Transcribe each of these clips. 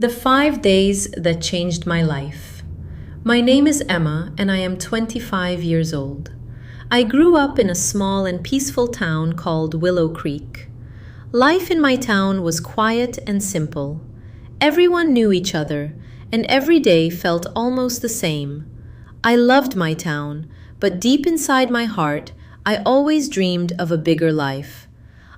The 5 days that changed my life. My name is Emma, and I am 25 years old. I grew up in a small and peaceful town called Willow Creek. Life in my town was quiet and simple. Everyone knew each other, and every day felt almost the same. I loved my town, but deep inside my heart, I always dreamed of a bigger life.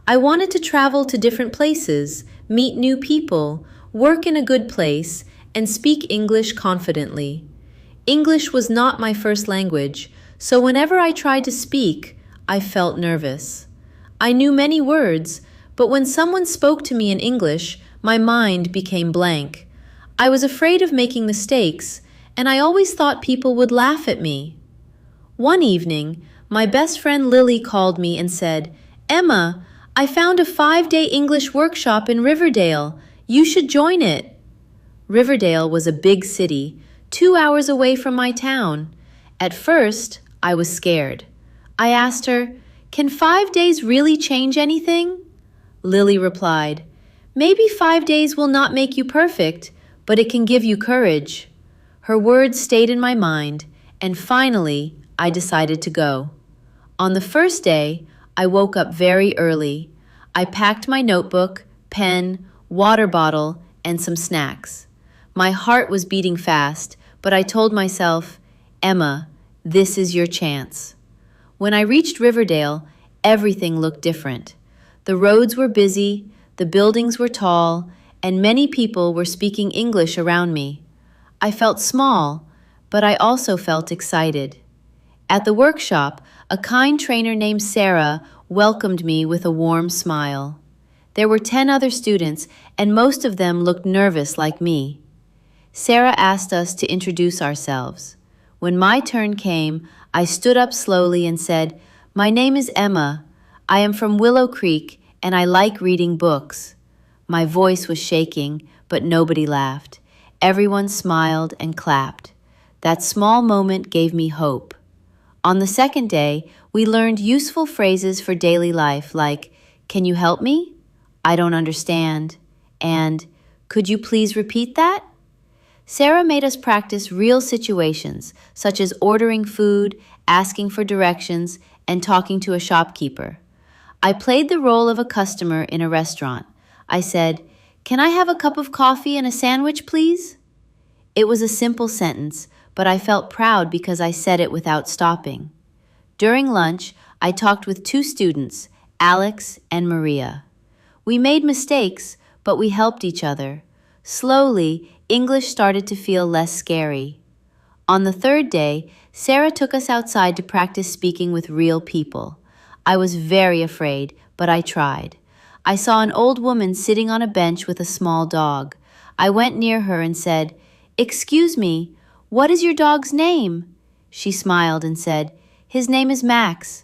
I wanted to travel to different places, meet new people, work in a good place, and speak English confidently. English was not my first language, so whenever I tried to speak, I felt nervous. I knew many words, but when someone spoke to me in English, my mind became blank. I was afraid of making mistakes, and I always thought people would laugh at me. One evening, my best friend Lily called me and said, "Emma, I found a 5-day English workshop in Riverdale. You should join it." Riverdale was a big city, 2 hours away from my town. At first, I was scared. I asked her, "Can 5 days really change anything?" Lily replied, "Maybe 5 days will not make you perfect, but it can give you courage." Her words stayed in my mind, and finally, I decided to go. On the first day, I woke up very early. I packed my notebook, pen, water bottle, and some snacks. My heart was beating fast, but I told myself, "Emma, this is your chance." When I reached Riverdale, everything looked different. The roads were busy, the buildings were tall, and many people were speaking English around me. I felt small, but I also felt excited. At the workshop, a kind trainer named Sarah welcomed me with a warm smile. There were 10 other students, and most of them looked nervous like me. Sarah asked us to introduce ourselves. When my turn came, I stood up slowly and said, "My name is Emma. I am from Willow Creek, and I like reading books." My voice was shaking, but nobody laughed. Everyone smiled and clapped. That small moment gave me hope. On the second day, we learned useful phrases for daily life like, "Can you help me?" "I don't understand," and "Could you please repeat that?" Sarah made us practice real situations, such as ordering food, asking for directions, and talking to a shopkeeper. I played the role of a customer in a restaurant. I said, "Can I have a cup of coffee and a sandwich, please?" It was a simple sentence, but I felt proud because I said it without stopping. During lunch, I talked with 2 students, Alex and Maria. We made mistakes, but we helped each other. Slowly, English started to feel less scary. On the third day, Sarah took us outside to practice speaking with real people. I was very afraid, but I tried. I saw an old woman sitting on a bench with a small dog. I went near her and said, "Excuse me, what is your dog's name?" She smiled and said, "His name is Max."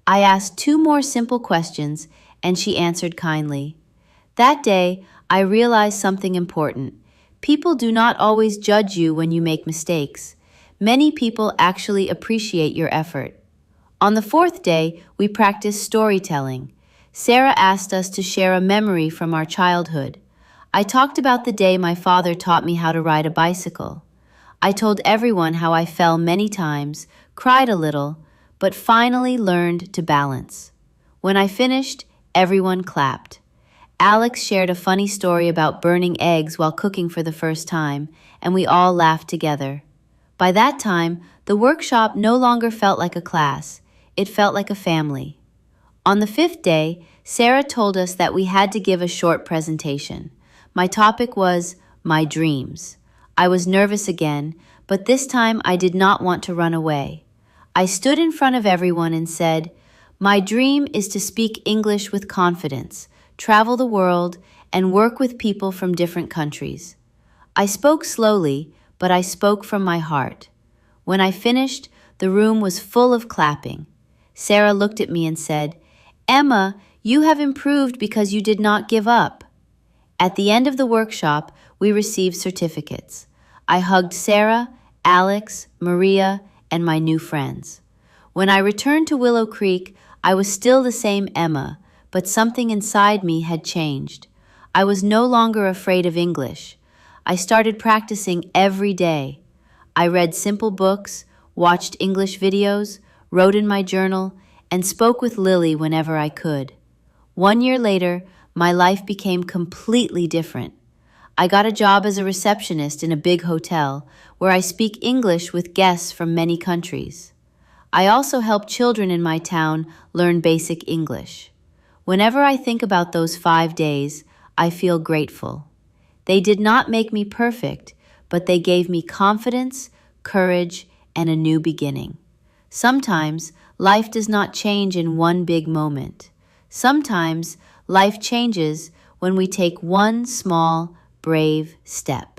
I asked 2 more simple questions, and she answered kindly. That day, I realized something important. People do not always judge you when you make mistakes. Many people actually appreciate your effort. On the fourth day, we practiced storytelling. Sarah asked us to share a memory from our childhood. I talked about the day my father taught me how to ride a bicycle. I told everyone how I fell many times, cried a little, but finally learned to balance. When I finished, everyone clapped. Alex shared a funny story about burning eggs while cooking for the first time, and we all laughed together. By that time, the workshop no longer felt like a class. It felt like a family. On the 5th day, Sarah told us that we had to give a short presentation. My topic was my dreams. I was nervous again, but this time I did not want to run away. I stood in front of everyone and said, "My dream is to speak English with confidence, travel the world, and work with people from different countries." I spoke slowly, but I spoke from my heart. When I finished, the room was full of clapping. Sarah looked at me and said, "Emma, you have improved because you did not give up." At the end of the workshop, we received certificates. I hugged Sarah, Alex, Maria, and my new friends. When I returned to Willow Creek, I was still the same Emma, but something inside me had changed. I was no longer afraid of English. I started practicing every day. I read simple books, watched English videos, wrote in my journal, and spoke with Lily whenever I could. 1 year later, my life became completely different. I got a job as a receptionist in a big hotel where I speak English with guests from many countries. I also help children in my town learn basic English. Whenever I think about those 5 days, I feel grateful. They did not make me perfect, but they gave me confidence, courage, and a new beginning. Sometimes life does not change in one big moment. Sometimes life changes when we take one small, brave step.